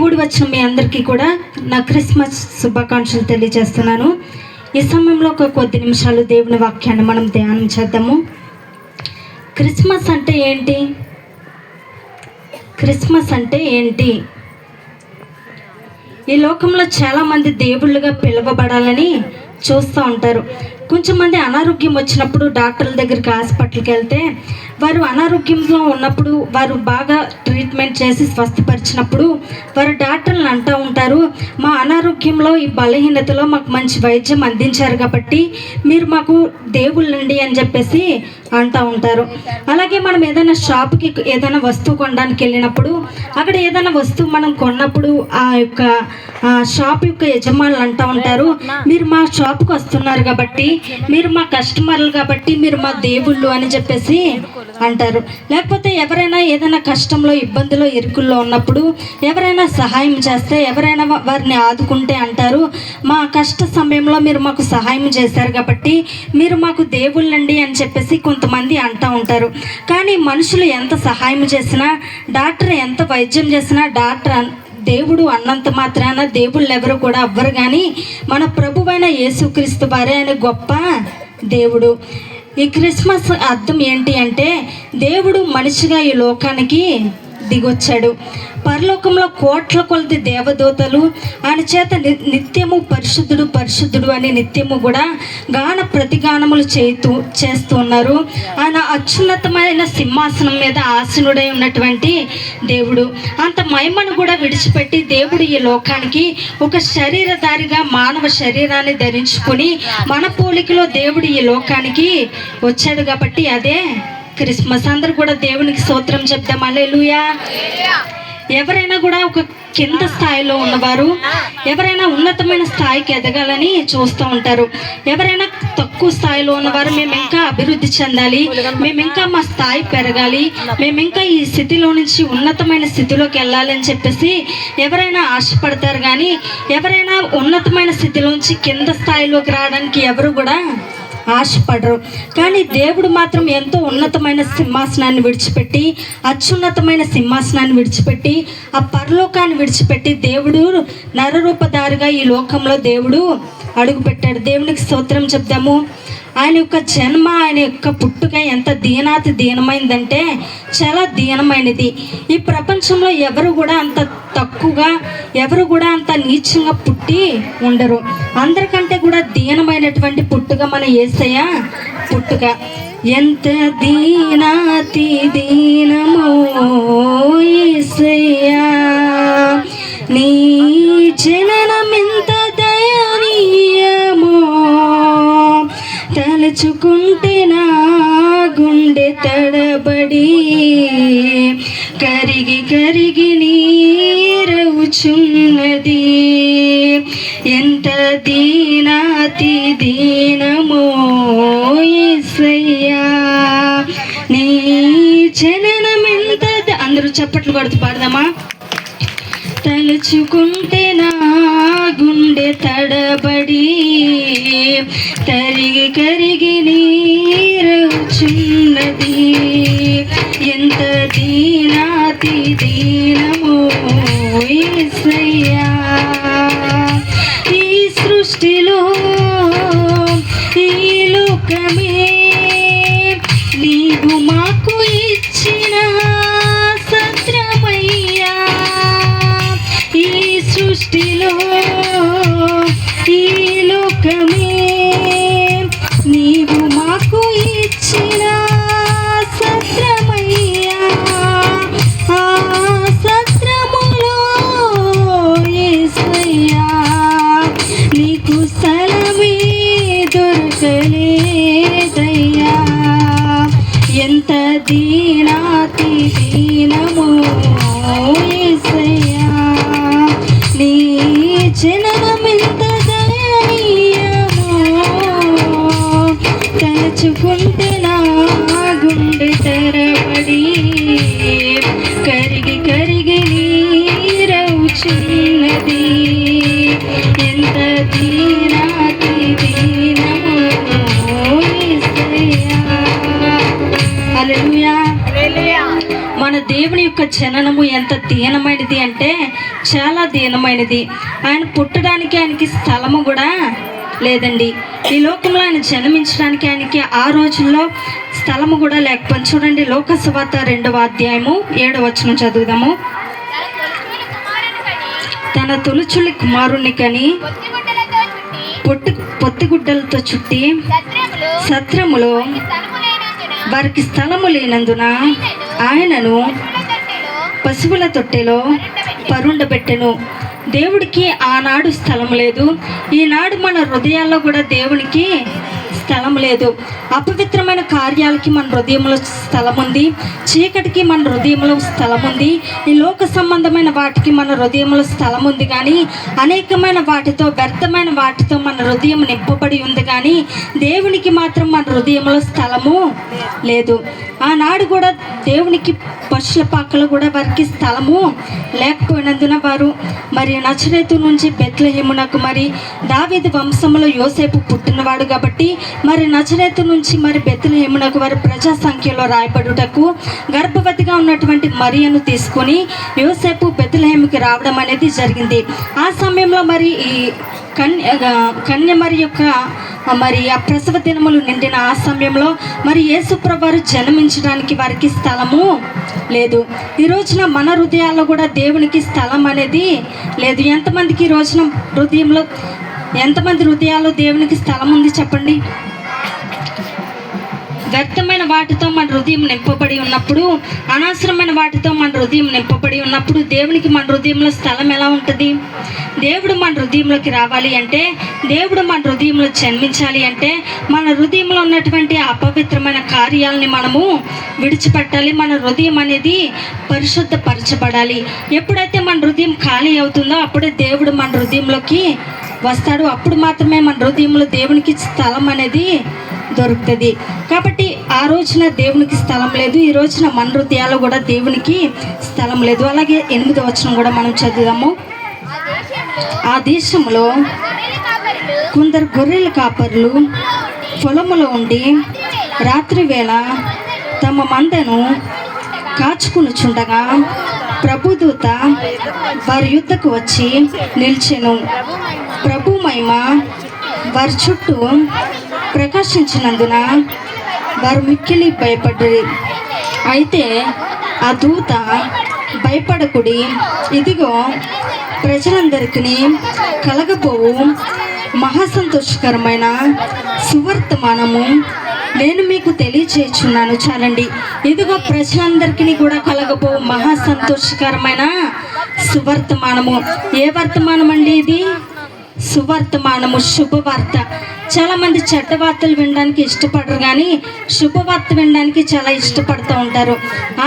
కూడి వచ్చిన మీ అందరికీ కూడా నా క్రిస్మస్ శుభాకాంక్షలు తెలియజేస్తున్నాను. ఈ సమయంలో ఒక కొద్ది నిమిషాలు దేవుని వాక్యాన్ని మనం ధ్యానం చేద్దాము. క్రిస్మస్ అంటే ఏంటి? క్రిస్మస్ అంటే ఏంటి? ఈ లోకంలో చాలామంది దేవుళ్ళుగా పిలువబడాలని చూస్తూ ఉంటారు. కొంచెం మంది అనారోగ్యం వచ్చినప్పుడు డాక్టర్ల దగ్గరికి, హాస్పిటల్కి వెళ్తే వారు అనారోగ్యంలో ఉన్నప్పుడు వారు బాగా ట్రీట్మెంట్ చేసి స్వస్థపరిచినప్పుడు వారు డాక్టర్లు అంటూ ఉంటారు, మా అనారోగ్యంలో ఈ బలహీనతలో మాకు మంచి వైద్యం అందించారు కాబట్టి మీరు మాకు దేవుళ్ళండి అని చెప్పేసి అంటూ ఉంటారు. అలాగే మనం ఏదైనా షాప్కి ఏదైనా వస్తువు కొనడానికి వెళ్ళినప్పుడు అక్కడ ఏదైనా వస్తువు మనం కొన్నప్పుడు ఆ యొక్క షాప్ యొక్క యజమానులు అంటూ ఉంటారు, మీరు మా షాప్కి వస్తున్నారు కాబట్టి, మీరు మా కస్టమర్లు కాబట్టి మీరు మా దేవుళ్ళు అని చెప్పేసి అంటారు. లేకపోతే ఎవరైనా ఏదైనా కష్టంలో, ఇబ్బందిలో, ఇరుకుల్లో ఉన్నప్పుడు ఎవరైనా సహాయం చేస్తే, ఎవరైనా వారిని ఆదుకుంటే అంటారు, మా కష్ట సమయంలో మీరు మాకు సహాయం చేశారు కాబట్టి మీరు మాకు దేవుళ్ళండి అని చెప్పేసి కొంతమంది అంటూ ఉంటారు. కానీ మనుషులు ఎంత సహాయం చేసినా, డాక్టర్ ఎంత వైద్యం చేసినా, దేవుడు అన్నంత మాత్రాన దేవుళ్ళు ఎవరు కూడా అవ్వరు. కానీ మన ప్రభువైన యేసుక్రీస్తు వారే అనే గొప్ప దేవుడు. ఈ క్రిస్మస్ అర్థం ఏంటి అంటే, దేవుడు మనిషిగా ఈ లోకానికి దిగొచ్చాడు. పరలోకంలో కోట్ల కొలది దేవదూతలు ఆయన చేత నిత్యము పరిశుద్ధుడు పరిశుద్ధుడు అని నిత్యము కూడా గాన ప్రతిగానములు చేస్తూ ఉన్నారు. ఆయన అత్యున్నతమైన సింహాసనం మీద ఆసీనుడై ఉన్నటువంటి దేవుడు. అంత మహిమను కూడా విడిచిపెట్టి దేవుడు ఈ లోకానికి ఒక శరీరధారిగా మానవ శరీరాన్ని ధరించుకొని మన పోలికలో దేవుడు ఈ లోకానికి వచ్చాడు కాబట్టి అదే క్రిస్మస్. అందరూ కూడా దేవునికి స్తోత్రం చెప్దాం. హల్లెలూయా. ఎవరైనా కూడా ఒక కింద స్థాయిలో ఉన్నవారు ఎవరైనా ఉన్నతమైన స్థాయికి ఎదగాలని చూస్తూ ఉంటారు. ఎవరైనా తక్కువ స్థాయిలో ఉన్నవారు మేము ఇంకా అభివృద్ధి చెందాలి, మేము ఇంకా మా స్థాయి పెరగాలి, మేము ఇంకా ఈ స్థితిలో నుంచి ఉన్నతమైన స్థితిలోకి వెళ్ళాలి అని చెప్పేసి ఎవరైనా ఆశపడతారు. కానీ ఎవరైనా ఉన్నతమైన స్థితిలోంచి కింద స్థాయిలోకి రావడానికి ఎవరు కూడా ఆశపడరు. కానీ దేవుడు మాత్రం ఎంతో ఉన్నతమైన సింహాసనాన్ని విడిచిపెట్టి, అత్యున్నతమైన సింహాసనాన్ని విడిచిపెట్టి, ఆ పరలోకాన్ని విడిచిపెట్టి దేవుడు నరరూపధారిగా ఈ లోకంలో దేవుడు అడుగుపెట్టాడు. దేవునికి స్తోత్రం చెప్దాము. ఆయన యొక్క జన్మ, ఆయన యొక్క పుట్టుక ఎంత దీనమైందంటే చాలా దీనమైనది. ఈ ప్రపంచంలో ఎవరు కూడా అంత తక్కువగా, ఎవరు కూడా అంత నీచంగా పుట్టి ఉండరు. అందరికంటే కూడా దీనమైనటువంటి పుట్టుక మన యేసయ్య పుట్టుక. ఎంత దీనాతి దీనమో యేసయ్యా, నీ జననం ఎంత దయనీయమో, తలుచుకుంటే నా గుండె తడబడి కరిగి కరిగి నీరవుచున్నది. ఎంత దీనాతి దీనమో యేసయ్యా, నీ జననం ఎంత. అందరూ చప్పట్లు కొడుతూ పాడదామా? తలుచుకుంటే నా గుండె తడబడి కరిగి కరిగి నీరవుచున్నది. ఎంత దీనాతి దీనమో యేసయ్యా, ఈ సృష్టిలో ఈ లోకమే నీవు మాకు ఇచ్చిన సత్రమయ్యా. ఈ సృష్టిలో ఈ లోకమే నీవు మాకు ఇచ్చిన సత్రమయ్యా. ఆ సత్రములో యేసయ్యా నీకు స్థలమే దొరకలేదయ్యా. ఎంత దీనాతి దీనమో యేసయ్యా, నీ జననం ఎంత దయనీయమో. దేవుని యొక్క జననము ఎంత దీనమైనది అంటే చాలా దీనమైనది. ఆయన పుట్టడానికి ఆయనకి స్థలము కూడా లేదండి. ఈ లోకంలో ఆయన జన్మించడానికి ఆయనకి ఆ రోజుల్లో స్థలము కూడా లేకపోయింది. చూడండి, లోక సువార్త 2వ అధ్యాయము 7వ వచనం చదువుదాము. తన తొలిచులి కుమారుణ్ణి కని పొత్తిగుడ్డలతో చుట్టి సత్రములో వారికి స్థలము లేనందున ఆయనను పశువుల తొట్టెలో పరుండబెట్టెను. దేవుడికి ఆనాడు స్థలం లేదు, ఈనాడు మన హృదయాల్లో కూడా దేవునికి స్థలం లేదు. అపవిత్రమైన కార్యాలకి మన హృదయంలో స్థలం ఉంది, చీకటికి మన హృదయంలో స్థలం ఉంది, ఈ లోక సంబంధమైన వాటికి మన హృదయంలో స్థలం ఉంది. కానీ అనేకమైన వాటితో, వ్యర్థమైన వాటితో మన హృదయం నింపబడి ఉంది. కానీ దేవునికి మాత్రం మన హృదయంలో స్థలము లేదు. ఆనాడు కూడా దేవునికి పశుల పాకలు కూడా వారికి స్థలము లేకపోయినందున వారు మరి నజరేతు నుంచి బెత్లెహేమునకు, మరి దావీదు వంశంలో యోసేపు పుట్టినవాడు కాబట్టి మరి నజరేతు నుంచి మరి బెత్లెహేమునకు వారి ప్రజా సంఖ్యలో రాయబడుటకు గర్భవతిగా ఉన్నటువంటి మరియను తీసుకొని యోసేపు బెత్లెహేముకి రావడం అనేది జరిగింది. ఆ సమయంలో మరి ఈ కన్య మరి యొక్క మరి ఆ ప్రసవ దినములు నిండిన ఆ సమయంలో మరి యేసుప్రభు వారు జన్మించడానికి వారికి స్థలము లేదు. ఈ రోజున మన హృదయాల్లో కూడా దేవునికి స్థలం అనేది లేదు. ఎంతమందికి ఈ రోజున ఎంతమంది హృదయాల్లో దేవునికి స్థలం ఉంది చెప్పండి. వ్యర్థమైన వాటితో మన హృదయం నింపబడి ఉన్నప్పుడు, అనవసరమైన వాటితో మన హృదయం నింపబడి ఉన్నప్పుడు దేవునికి మన హృదయంలో స్థలం ఎలా ఉంటుంది? దేవుడు మన హృదయంలోకి రావాలి అంటే, దేవుడు మన హృదయంలో జన్మించాలి అంటే మన హృదయంలో ఉన్నటువంటి అపవిత్రమైన కార్యాలని మనము విడిచిపెట్టాలి. మన హృదయం అనేది పరిశుద్ధపరచబడాలి. ఎప్పుడైతే మన హృదయం ఖాళీ అవుతుందో అప్పుడే దేవుడు మన హృదయంలోకి వస్తాడు. అప్పుడు మాత్రమే మన హృదయంలో దేవునికి స్థలం అనేది దొరుకుతుంది. కాబట్టి ఆ రోజున దేవునికి స్థలం లేదు, ఈ రోజున మన హృదయాల్లో కూడా దేవునికి స్థలం లేదు. అలాగే 8వ వచనం కూడా మనం చదువుదాము. ఆ దేశంలో కొందరు గొర్రెల కాపరులు పొలములో ఉండి రాత్రి వేళ తమ మందను కాచుకునుచుండగా ప్రభుదూత వారి యుద్ధకు వచ్చి నిలిచెను. ప్రభు మహిమ వారి చుట్టూ ప్రకాశించినందున వారు మిక్కిలి భయపడ్డారు. అయితే ఆ దూత, భయపడకుడి, ఇదిగో ప్రజలందరికీ కలగబోవు మహాసంతోషకరమైన సువర్తమానము నేను మీకు తెలియచేస్తున్నాను. చాలండి, ఇదిగో ప్రజలందరికీ కూడా కలగబో మహాసంతోషకరమైన సువర్తమానము. ఏ వర్తమానం అండి ఇది? సువర్తమానము, శుభవార్త. చాలామంది చెడ్డ వార్తలు వినడానికి ఇష్టపడరు, కానీ శుభవార్త వినడానికి చాలా ఇష్టపడుతూ ఉంటారు.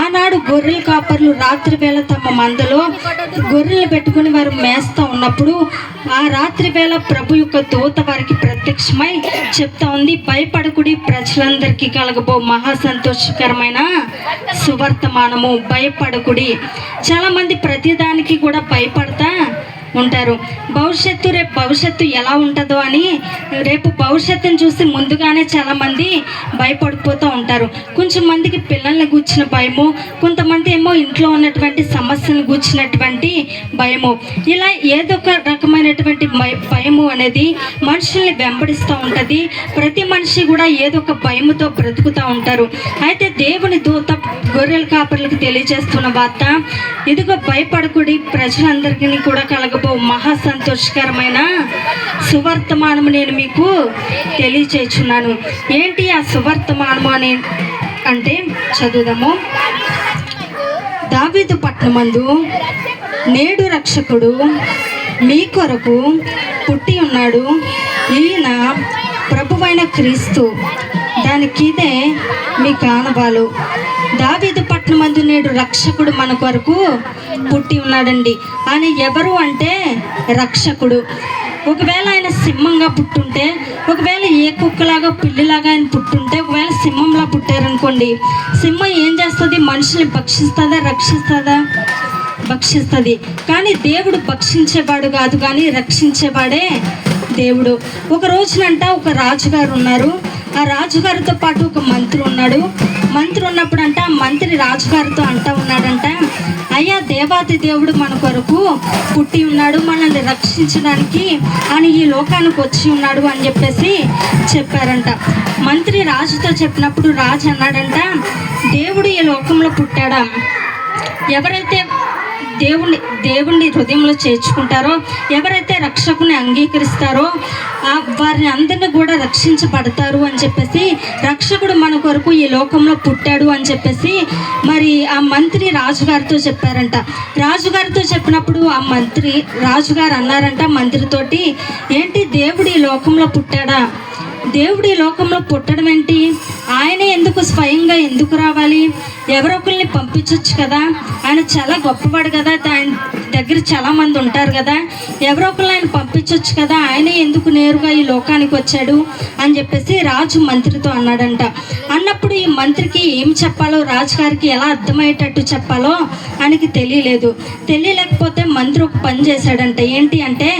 ఆనాడు గొర్రెల కాపర్లు రాత్రి వేళ తమ మందలో గొర్రెలు పెట్టుకుని వారు మేస్తూ ఉన్నప్పుడు ఆ రాత్రి వేళ ప్రభు యొక్క దూత వారికి ప్రత్యక్షమై చెప్తా ఉంది, భయపడకుడి, ప్రజలందరికీ కలగబో మహాసంతోషకరమైన సువర్తమానము, భయపడకుడి. చాలామంది ప్రతిదానికి కూడా భయపడతా ఉంటారు. రేపు భవిష్యత్తు ఎలా ఉంటుందో అని రేపు భవిష్యత్తుని చూసి ముందుగానే చాలామంది భయపడిపోతూ ఉంటారు. కొంచెం మందికి పిల్లల్ని గూర్చిన భయము, కొంతమంది ఏమో ఇంట్లో ఉన్నటువంటి సమస్యను గూర్చినటువంటి భయము, ఇలా ఏదో ఒక రకమైనటువంటి భయము అనేది మనుషుల్ని వెంబడిస్తూ ఉంటుంది. ప్రతి మనిషి కూడా ఏదో ఒక భయముతో బ్రతుకుతూ ఉంటారు. అయితే దేవుని దూత గొర్రెల కాపర్లకు తెలియజేస్తున్న వార్త, ఇదిగో భయపడకుడి, ప్రజలందరికీ కూడా కలగబో మహాసంతోషకరమైన సువర్తమానము నేను మీకు తెలియచేస్తున్నాను. ఏంటి ఆ సువర్తమానము అని అంటే చదువుదాము. దావీదు పట్టణమందు నేడు రక్షకుడు మీ కొరకు పుట్టి ఉన్నాడు, ఈయన ప్రభువైన క్రీస్తు, దానికిదే మీ కానవాలు. దావీదు పట్టణమందు నేడు రక్షకుడు మన కొరకు పుట్టి ఉన్నాడండి. ఆయన ఎవరు అంటే రక్షకుడు. ఒకవేళ ఆయన సింహంగా పుట్టుంటే, ఒకవేళ ఏ కుక్కలాగా పిల్లిలాగా ఆయన పుట్టుంటే, ఒకవేళ సింహంలా పుట్టారనుకోండి, సింహం ఏం చేస్తుంది? మనుషుల్ని భక్షిస్తుందా, రక్షిస్తుందా? భక్షిస్తుంది. కానీ దేవుడు భక్షించేవాడు కాదు, కానీ రక్షించేవాడే దేవుడు. ఒక రోజునంట ఒక రాజుగారు ఉన్నారు. ఆ రాజుగారితో పాటు ఒక మంత్రి ఉన్నాడు. మంత్రి ఉన్నప్పుడు అంట ఆ మంత్రి రాజుగారితో అంటా ఉన్నాడంట, అయ్యా దేవాది దేవుడు మన కొరకు పుట్టి ఉన్నాడు, మనల్ని రక్షించడానికి అని ఈ లోకానికి వచ్చి ఉన్నాడు అని చెప్పేసి చెప్పారంట. మంత్రి రాజుతో చెప్పినప్పుడు రాజు అన్నాడంట, దేవుడు ఈ లోకంలో పుట్టాడా? ఎవరైతే దేవుణ్ణి హృదయంలో చేర్చుకుంటారో, ఎవరైతే రక్షకుని అంగీకరిస్తారో వారిని అందరినీ కూడా రక్షించబడతారు అని చెప్పేసి, రక్షకుడు మన కొరకు ఈ లోకంలో పుట్టాడు అని చెప్పేసి మరి ఆ మంత్రి రాజుగారితో చెప్పారంట. రాజుగారితో చెప్పినప్పుడు ఆ రాజుగారు అన్నారంట మంత్రితోటి, ఏంటి దేవుడు ఈ లోకంలో పుట్టాడా? దేవుడు ఈ లోకంలో పుట్టడం ఏంటి? ఆయనే ఎందుకు స్వయంగా ఎందుకు రావాలి? ఎవరొకరిని పంపించవచ్చు కదా, ఆయన చాలా గొప్పవాడు కదా, ఆయన దగ్గర చాలామంది ఉంటారు కదా, ఎవరొకరిని ఆయన పంపించవచ్చు కదా, ఆయనే ఎందుకు నేరుగా ఈ లోకానికి వచ్చాడు అని చెప్పేసి రాజు మంత్రితో అన్నాడంట. అన్నప్పుడు ఈ మంత్రికి ఏం చెప్పాలో, రాజుగారికి ఎలా అర్థమయ్యేటట్టు చెప్పాలో ఆయనకి తెలియలేకపోతే మంత్రి ఒక పని చేశాడంట. ఏంటి అంటే,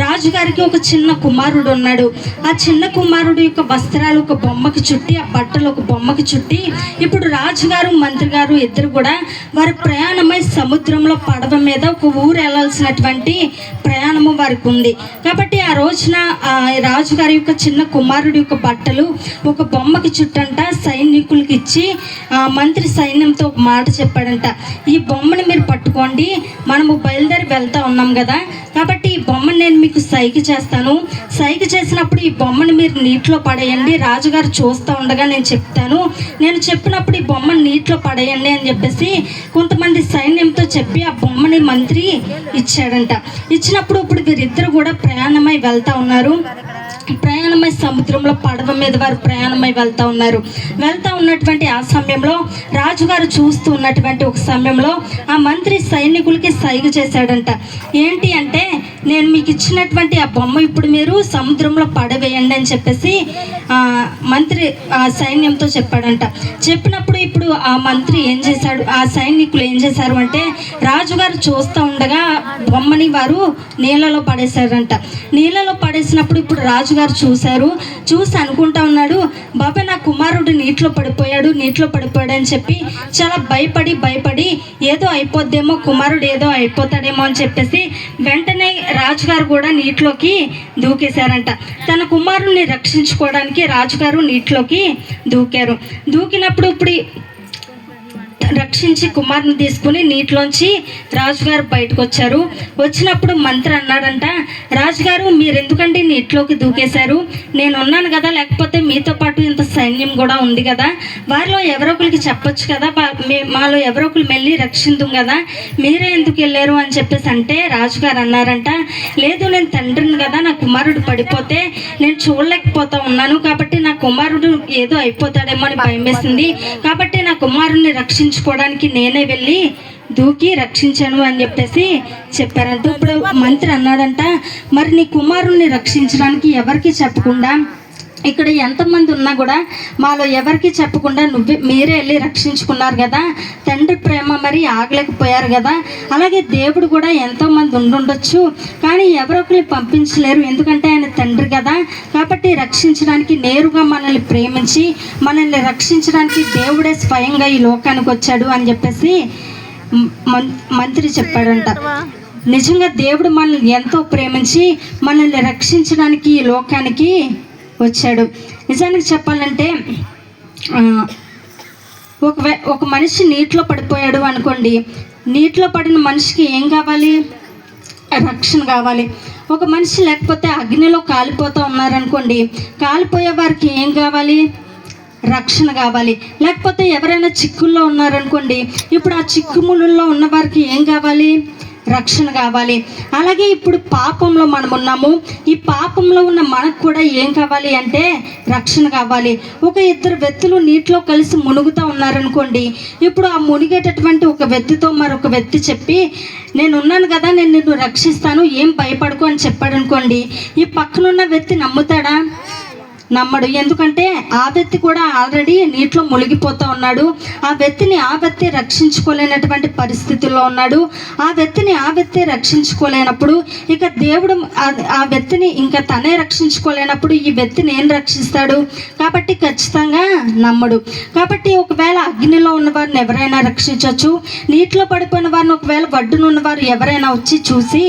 రాజుగారికి ఒక చిన్న కుమారుడు ఉన్నాడు. ఆ చిన్న కుమారుడు యొక్క వస్త్రాలు ఒక బొమ్మకి చుట్టి, ఆ బట్టలు ఒక బొమ్మకి చుట్టి, ఇప్పుడు రాజుగారు మంత్రి గారు ఇద్దరు కూడా వారి ప్రయాణమై సముద్రంలో పడవ మీద ఒక ఊరు వెళ్ళాల్సినటువంటి ప్రయాణము వారికి ఉంది. కాబట్టి ఆ రోజున రాజుగారి యొక్క చిన్న కుమారుడి యొక్క బట్టలు ఒక బొమ్మకి చుట్టంట సైనికులకి ఇచ్చి మంత్రి సైన్యంతో ఒక మాట చెప్పాడంట, ఈ బొమ్మను మీరు పట్టుకోండి, మనము బయలుదేరి వెళ్తా ఉన్నాం కదా, కాబట్టి ఈ బొమ్మను నేను మీకు సైగ చేస్తాను, సైగ చేసినప్పుడు ఈ బొమ్మను మీరు నీటిలో పడేయండి, రాజుగారు చూస్తూ ఉండగా నేను చెప్తాను, నేను చెప్పినప్పుడు ఈ బొమ్మను నీటిలో పడేయండి అని చెప్పేసి కొంతమంది సైన్యంతో చెప్పి ఆ బొమ్మని మంత్రి ఇచ్చాడంట. ఇచ్చినప్పుడు ఇప్పుడు వీరిద్దరు కూడా ప్రయాణమై వెళ్తా ఉన్నారు. ప్రయాణమై సముద్రంలో పడవ మీద వారు ప్రయాణమై వెళ్తా ఉన్నటువంటి ఆ సమయంలో రాజుగారు చూస్తూ ఉన్నటువంటి ఒక సమయంలో ఆ మంత్రి సైనికులకి సైగ చేశాడంట. ఏంటి అంటే, నేను మీకు ఇచ్చినటువంటి ఆ బొమ్మ ఇప్పుడు మీరు సముద్రంలో పడవేయండి అని చెప్పేసి మంత్రి ఆ సైన్యంతో చెప్పాడంట. చెప్పినప్పుడు ఇప్పుడు ఆ మంత్రి ఏం చేశాడు, ఆ సైనికులు ఏం చేశారు అంటే, రాజుగారు చూస్తూ ఉండగా బొమ్మని వారు నీళ్ళలో పడేశారంట. నీళ్ళలో పడేసినప్పుడు ఇప్పుడు రాజుగారు చూసి అనుకుంటా ఉన్నాడు, బాబా నా కుమారుడు నీటిలో పడిపోయాడు అని చెప్పి చాలా భయపడి ఏదో అయిపోద్దేమో, కుమారుడు ఏదో అయిపోతాడేమో అని చెప్పేసి వెంటనే రాజుగారు కూడా నీటిలోకి దూకేశారంట. తన కుమారుడిని రక్షించుకోవడానికి రాజుగారు నీటిలోకి దూకినప్పుడు ఇప్పుడు రక్షించి కుమారుని తీసుకుని నీటిలోంచి రాజుగారు బయటకు వచ్చినప్పుడు మంత్రి అన్నాడంట, రాజుగారు మీరు ఎందుకండి నీటిలోకి దూకేశారు? నేను ఉన్నాను కదా, లేకపోతే మీతో పాటు ఇంత సైన్యం కూడా ఉంది కదా, వారిలో ఎవరొకరికి చెప్పొచ్చు కదా, మాలో ఎవరొకరు వెళ్ళి రక్షిందుం కదా, మీరే ఎందుకు వెళ్ళారు అని చెప్పేసి అంటే రాజుగారు అన్నారంట, లేదు నేను తండ్రిని కదా, నా కుమారుడు పడిపోతే నేను చూడలేకపోతా ఉన్నాను, కాబట్టి నా కుమారుడు ఏదో అయిపోతాడేమో అని భయం వేసింది, కాబట్టి నా కుమారుడిని రక్షించుకోవడానికి నేనే వెళ్ళి దూకి రక్షించాను అని చెప్పేసి చెప్పారంట. ఇప్పుడు మంత్రి అన్నాడంట, మరి నీ కుమారుణ్ణి రక్షించడానికి ఎవరికి చెప్పకుండా, ఇక్కడ ఎంతమంది ఉన్నా కూడా మాలో ఎవరికి చెప్పకుండా మీరే వెళ్ళి రక్షించుకున్నారు కదా, తండ్రి ప్రేమ మరి ఆగలేకపోయారు కదా, అలాగే దేవుడు కూడా ఎంతోమంది ఉండుండొచ్చు, కానీ ఎవరొకరిని పంపించలేరు, ఎందుకంటే ఆయన తండ్రి కదా, కాబట్టి రక్షించడానికి నేరుగా మనల్ని ప్రేమించి మనల్ని రక్షించడానికి దేవుడే స్వయంగా ఈ లోకానికి వచ్చాడు అని చెప్పేసి మంత్రి చెప్పాడంట. నిజంగా దేవుడు మనల్ని ఎంతో ప్రేమించి మనల్ని రక్షించడానికి ఈ లోకానికి వచ్చాడు. నిజానికి చెప్పాలంటే ఒక మనిషి నీటిలో పడిపోయాడు అనుకోండి, నీటిలో పడిన మనిషికి ఏం కావాలి? రక్షణ కావాలి. ఒక మనిషి లేకపోతే అగ్నిలో కాలిపోతూ ఉన్నారనుకోండి, కాలిపోయే వారికి ఏం కావాలి? రక్షణ కావాలి. లేకపోతే ఎవరైనా చిక్కుల్లో ఉన్నారనుకోండి, ఇప్పుడు ఆ చిక్కుముళ్ళల్లో ఉన్న వారికి ఏం కావాలి? రక్షణ కావాలి. అలాగే ఇప్పుడు పాపంలో మనం ఉన్నాము, ఈ పాపంలో ఉన్న మనకు కూడా ఏం కావాలి అంటే రక్షణ కావాలి. ఒక ఇద్దరు వ్యక్తులు నీటిలో కలిసి మునుగుతూ ఉన్నారనుకోండి, ఇప్పుడు ఆ మునిగేటటువంటి ఒక వ్యక్తితో మరొక వ్యక్తి చెప్పి నేను ఉన్నాను కదా, నేను నిన్ను రక్షిస్తాను, ఏం భయపడకు అని చెప్పాడు అనుకోండి, ఈ పక్కనున్న వ్యక్తి నమ్ముతాడా? నమ్మడు. ఎందుకంటే ఆ వ్యక్తి కూడా ఆల్రెడీ నీటిలో మునిగిపోతూ ఉన్నాడు. ఆ వ్యక్తి రక్షించుకోలేనటువంటి పరిస్థితుల్లో ఉన్నాడు. ఆ వ్యక్తి రక్షించుకోలేనప్పుడు ఇక దేవుడు ఆ వ్యక్తిని ఇంకా తనే రక్షించుకోలేనప్పుడు ఈ వ్యక్తిని ఏం రక్షిస్తాడు? కాబట్టి ఖచ్చితంగా నమ్మడు. కాబట్టి ఒకవేళ అగ్నిలో ఉన్న వారిని ఎవరైనా రక్షించవచ్చు, నీటిలో పడిపోయిన వారిని ఒకవేళ ఒడ్డున ఉన్నవారు ఎవరైనా వచ్చి చూసి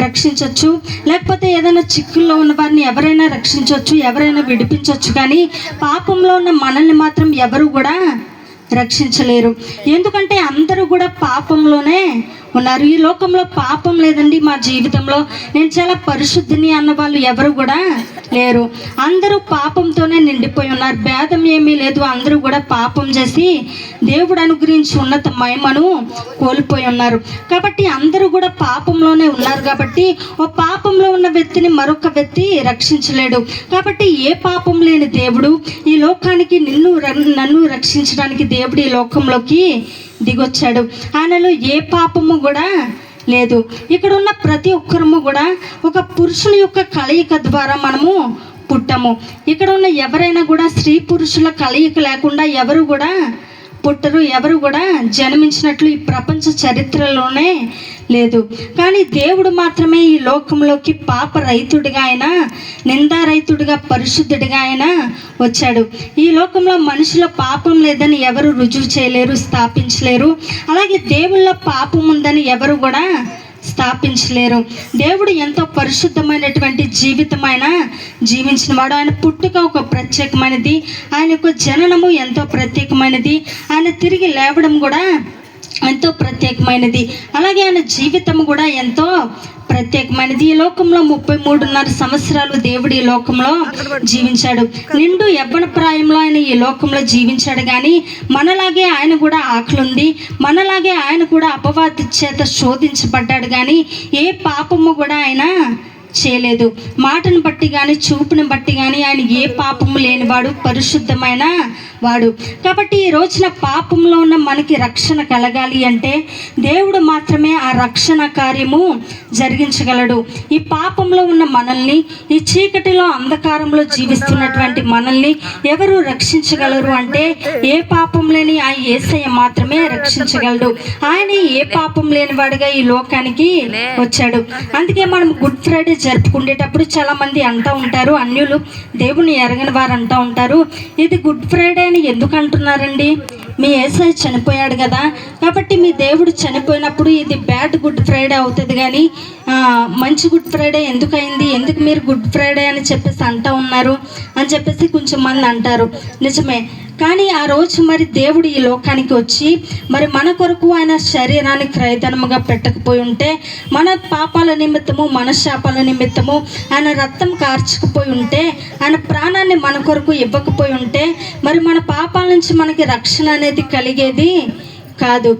రక్షించవచ్చు, లేకపోతే ఏదైనా చిక్కుల్లో ఉన్న వారిని ఎవరైనా రక్షించవచ్చు, ఎవరైనా విడిపించవచ్చు. కానీ పాపంలో ఉన్న మనల్ని మాత్రం ఎవరు కూడా రక్షించలేరు. ఎందుకంటే అందరూ కూడా పాపంలోనే ఉన్నారు. ఈ లోకంలో పాపం లేదండి మా జీవితంలో, నేను చాలా పరిశుద్ధిని అన్న వాళ్ళు ఎవరు కూడా లేరు. అందరూ పాపంతోనే నిండిపోయి ఉన్నారు. భేదం ఏమీ లేదు. అందరూ కూడా పాపం చేసి దేవుడు అనుగ్రహించి ఉన్నత మహిమను కోల్పోయి ఉన్నారు. కాబట్టి అందరూ కూడా పాపంలోనే ఉన్నారు. కాబట్టి ఓ పాపంలో ఉన్న వ్యక్తిని మరొక వ్యక్తి రక్షించలేడు. కాబట్టి ఏ పాపం లేని దేవుడు ఈ లోకానికి నన్ను రక్షించడానికి దేవుడు ఈ లోకంలోకి దిగొచ్చాడు. ఆయనలో ఏ పాపము కూడా లేదు. ఇక్కడ ఉన్న ప్రతి ఒక్కరము కూడా ఒక పురుషుని యొక్క కలయిక ద్వారా మనము పుట్టము. ఇక్కడ ఉన్న ఎవరైనా కూడా స్త్రీ పురుషుల కలయిక లేకుండా ఎవరు కూడా పుట్టరు, ఎవరు కూడా జన్మించినట్లు ఈ ప్రపంచ చరిత్రలోనే లేదు. కానీ దేవుడు మాత్రమే ఈ లోకంలోకి పాప రహితుడిగా ఆయన, నిందారహితుడిగా, పరిశుద్ధుడిగా ఆయన వచ్చాడు. ఈ లోకంలో మనుషుల పాపం లేదని ఎవరు రుజువు చేయలేరు, స్థాపించలేరు. అలాగే దేవుళ్ళ పాపం ఉందని ఎవరు కూడా స్థాపించలేరు. దేవుడు ఎంతో పరిశుద్ధమైనటువంటి జీవితం ఆయన జీవించిన వాడు. ఆయన పుట్టుక ఒక ప్రత్యేకమైనది, ఆయన యొక్క జననము ఎంతో ప్రత్యేకమైనది, ఆయన తిరిగి లేవడం కూడా ఎంతో ప్రత్యేకమైనది. అలాగే ఆయన జీవితం కూడా ఎంతో ప్రత్యేకమైనది. ఈ లోకంలో 33.5 సంవత్సరాలు దేవుడు ఈ లోకంలో జీవించాడు. నిండు యవ్వన ప్రాయంలో ఆయన ఈ లోకంలో జీవించాడు. కానీ మనలాగే ఆయన కూడా ఆకలి ఉంది, మనలాగే ఆయన కూడా అపవాది చేత శోధించబడ్డాడు. కానీ ఏ పాపము కూడా ఆయన చేయలేదు. మాటను బట్టి కానీ చూపుని బట్టి కానీ ఆయన ఏ పాపము లేనివాడు, పరిశుద్ధమైన వాడు. కాబట్టి ఈ రోజున పాపంలో ఉన్న మనకి రక్షణ కలగాలి అంటే దేవుడు మాత్రమే ఆ రక్షణ కార్యము జరిగించగలడు. ఈ పాపంలో ఉన్న మనల్ని, ఈ చీకటిలో అంధకారంలో జీవిస్తున్నటువంటి మనల్ని ఎవరు రక్షించగలరు అంటే ఏ పాపం లేని ఆ యేసయ్య మాత్రమే రక్షించగలడు. ఆయన ఏ పాపం లేని వాడిగా ఈ లోకానికి వచ్చాడు. అందుకే మనం గుడ్ ఫ్రైడే జరుపుకునేటప్పుడు చాలా మంది అంటూ ఉంటారు, అన్యులు దేవుని ఎరగని వారు అంటూ ఉంటారు, ఇది గుడ్ ఫ్రైడే అని ఎందుకు అంటున్నారండి? మీ యేసయ్య చనిపోయాడు కదా, కాబట్టి మీ దేవుడు చనిపోయినప్పుడు ఇది బ్యాడ్ గుడ్ ఫ్రైడే అవుతుంది, కానీ మంచి గుడ్ ఫ్రైడే ఎందుకు అయింది, ఎందుకు మీరు గుడ్ ఫ్రైడే అని చెప్పేసి అంటూ ఉన్నారు అని చెప్పేసి కొంచెం మంది అంటారు. నిజమే. కానీ ఆ రోజు మరి దేవుడు ఈ లోకానికి వచ్చి మరి మన కొరకు ఆయన శరీరాన్ని క్రయధనముగా పెట్టకపోయి ఉంటే, మన పాపాల నిమిత్తము, మన శాపాల నిమిత్తము ఆయన రక్తం కార్చుకుపోయి ఉంటే, ఆయన ప్రాణాన్ని మన కొరకు ఇవ్వకపోయి ఉంటే మరి మన పాపాల నుంచి మనకి రక్షణ అనేది కలిగేది కాదు.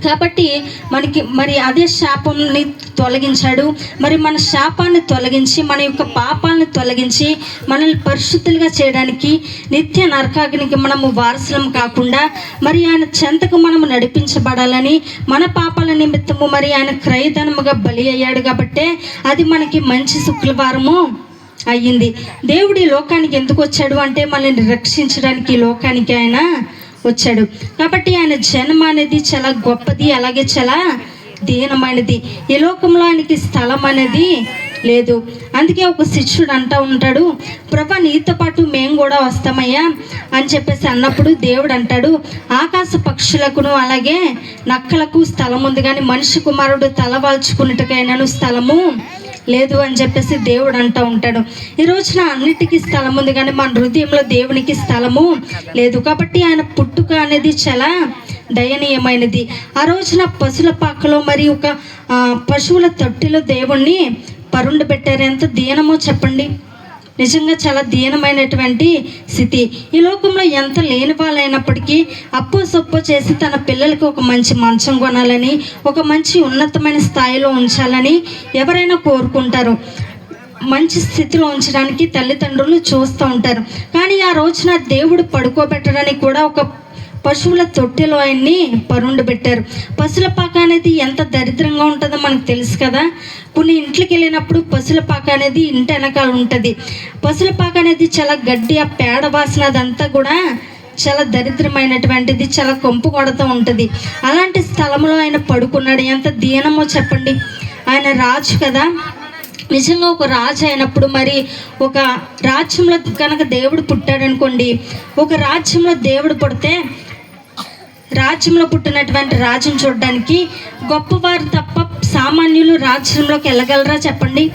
కాబట్టి మనకి మరి అదే శాపాన్ని తొలగించాడు. మరి మన శాపాన్ని తొలగించి, మన యొక్క పాపాలను తొలగించి మనల్ని పరిశుద్ధులుగా చేయడానికి, నిత్య నరకాగ్నికి మనము వారసులం కాకుండా మరి ఆయన చెంతకు మనము నడిపించబడాలని, మన పాపాల నిమిత్తము మరి ఆయన క్రయధనముగా బలి అయ్యాడు. కాబట్టి అది మనకి మంచి శుక్రవారము అయ్యింది. దేవుడు ఈ లోకానికి ఎందుకు వచ్చాడు అంటే మనల్ని రక్షించడానికి ఈ లోకానికి ఆయన వచ్చాడు. కాబట్టి ఆయన జన్మ అనేది చాలా గొప్పది, అలాగే చాలా దీనమైనది. ఈ లోకంలో ఆయనకి స్థలం అనేది లేదు. అందుకే ఒక శిష్యుడు అంటూ ఉంటాడు, ప్రభా నీతో పాటు మేము కూడా వస్తామయ్యా అని చెప్పేసి అన్నప్పుడు దేవుడు అంటాడు, ఆకాశ పక్షులకును అలాగే నక్కలకు స్థలం ఉంది, కానీ మనిషి కుమారుడు తలవాల్చుకున్నట్టుకైనాను స్థలము లేదు అని చెప్పేసి దేవుడు అంటూ ఉంటాడు. ఈ రోజున అన్నిటికీ స్థలం ఉంది, కానీ మన హృదయంలో దేవునికి స్థలము లేదు. కాబట్టి ఆయన పుట్టుక అనేది చాలా దయనీయమైనది. ఆ రోజున పశువుల పాకలో మరి ఒక పశువుల తొట్టిలో దేవుణ్ణి పరుండు పెట్టారు. ఎంత దీనమో చెప్పండి. నిజంగా చాలా దీనమైనటువంటి స్థితి. ఈ లోకంలో ఎంత లేని వాళ్ళైనప్పటికీ అప్పు సొప్పు చేసి తన పిల్లలకి ఒక మంచి మంచం కొనాలని, ఒక మంచి ఉన్నతమైన స్థాయిలో ఉంచాలని ఎవరైనా కోరుకుంటారు. మంచి స్థితిలో ఉంచడానికి తల్లిదండ్రులు చూస్తూ ఉంటారు. కానీ ఆ రోజున దేవుడు పడుకోబెట్టడానికి కూడా ఒక పశువుల తొట్టెలో ఆయన్ని పరుండబెట్టారు. పశువుల పాక అనేది ఎంత దరిద్రంగా ఉంటుందో మనకు తెలుసు కదా. కొన్ని ఇంట్లోకి వెళ్ళినప్పుడు పశువుల పాక అనేది ఇంటి వెనకాల ఉంటుంది. పశువుల పాక అనేది చాలా గడ్డి, ఆ పేడ వాసన అదంతా కూడా చాలా దరిద్రమైనటువంటిది, చాలా కొంపు కొడుతూ ఉంటుంది. అలాంటి స్థలంలో ఆయన పడుకున్నాడు. ఎంత దీనమో చెప్పండి. ఆయన రాజు కదా. నిజంగా ఒక రాజు అయినప్పుడు, మరి ఒక రాజ్యంలో కనుక దేవుడు పుట్టాడనుకోండి, ఒక రాజ్యంలో దేవుడు పుడితే రాజ్యంలో పుట్టినటువంటి రాజును చూడడానికి గొప్పవారు తప్ప సామాన్యులు రాజ్యంలోకి వెళ్ళగలరా చెప్పండి?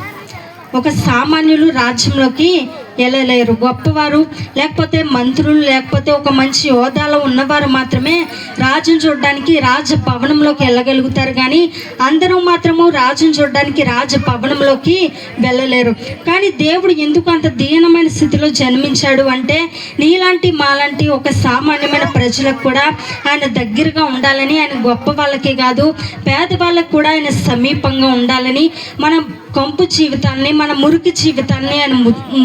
ఒక సామాన్యులు రాజ్యంలోకి వెళ్ళలేరు. గొప్పవారు లేకపోతే మంత్రులు లేకపోతే ఒక మంచి హోదాలో ఉన్నవారు మాత్రమే రాజును చూడడానికి రాజభవనంలోకి వెళ్ళగలుగుతారు. కానీ అందరూ మాత్రము రాజును చూడడానికి రాజభవనంలోకి వెళ్ళలేరు. కానీ దేవుడు ఎందుకు అంత దీనమైన స్థితిలో జన్మించాడు అంటే, నీలాంటి మాలాంటి ఒక సామాన్యమైన ప్రజలకు కూడా ఆయన దగ్గరగా ఉండాలని, ఆయన గొప్ప వాళ్ళకే కాదు పేదవాళ్ళకు కూడా ఆయన సమీపంగా ఉండాలని, మన కంపు జీవితాన్ని, మన మురికి జీవితాన్ని ఆయన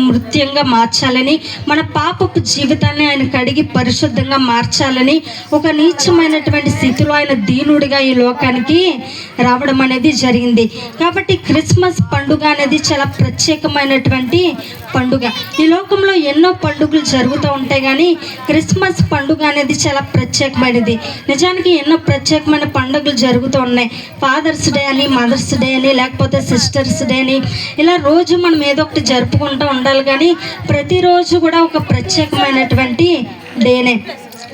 మృత్యంగా మార్చాలని, మన పాపపు జీవితాన్ని ఆయన కడిగి పరిశుద్ధంగా మార్చాలని, ఒక నీచమైనటువంటి స్థితిలో ఆయన దీనుడిగా ఈ లోకానికి రావడం అనేది జరిగింది. కాబట్టి క్రిస్మస్ పండుగ అనేది చాలా ప్రత్యేకమైనటువంటి పండుగ. ఈ లోకంలో ఎన్నో పండుగలు జరుగుతూ ఉంటాయి, కానీ క్రిస్మస్ పండుగ అనేది చాలా ప్రత్యేకమైనది. నిజానికి ఎన్నో ప్రత్యేకమైన పండుగలు జరుగుతూ ఉన్నాయి. ఫాదర్స్ డే అని, మదర్స్ డే అని, లేకపోతే సిస్టర్స్ డే అని, ఇలా రోజు మనం ఏదో ఒకటి జరుపుకుంటూ ఉండాలి. కానీ ప్రతిరోజు కూడా ఒక ప్రత్యేకమైనటువంటి డేనే.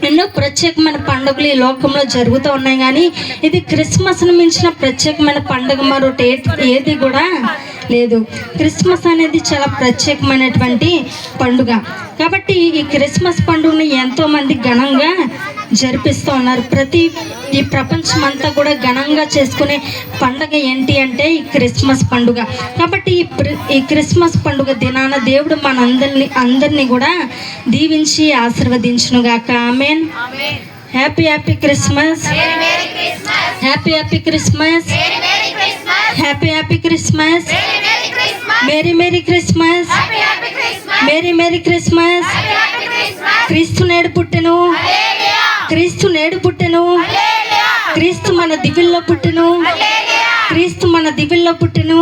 ఎన్నో ప్రత్యేకమైన పండుగలు ఈ లోకంలో జరుగుతూ ఉన్నాయి, కానీ ఇది క్రిస్మస్ను మించిన ప్రత్యేకమైన పండుగ మరొకటి ఏది కూడా లేదు. క్రిస్మస్ అనేది చాలా ప్రత్యేకమైనటువంటి పండుగ. కాబట్టి ఈ క్రిస్మస్ పండుగని ఎంతోమంది ఘనంగా జరిపిస్తూ ఉన్నారు. ఈ ప్రపంచం అంతా కూడా ఘనంగా చేసుకునే పండుగ ఏంటి అంటే ఈ క్రిస్మస్ పండుగ. కాబట్టి ఈ క్రిస్మస్ పండుగ దినాన దేవుడు అందరినీ కూడా దీవించి ఆశీర్వదించునుగాక. Amen. Happy happy Christmas, happy happy Christmas, happy happy Christmas, merry merry Christmas, merry merry Christmas. క్రీస్తు నేడు పుట్టెను, క్రీస్తు నేడు పుట్టెను, క్రీస్తు మన దివిల్లో పుట్టెను, క్రీస్తు మన దివిల్లో పుట్టెను,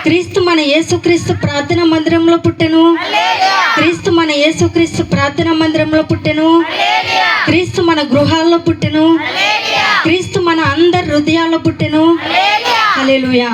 క్రీస్తు మన యేసుక్రీస్తు ప్రార్థనా మందిరంలో పుట్టెను, క్రీస్తు మన యేసుక్రీస్తు ప్రార్థనా మందిరంలో పుట్టెను, క్రీస్తు మన గృహాల్లో పుట్టెను, క్రీస్తు మన అందరి హృదయాల్లో పుట్టెను. హల్లెలూయా.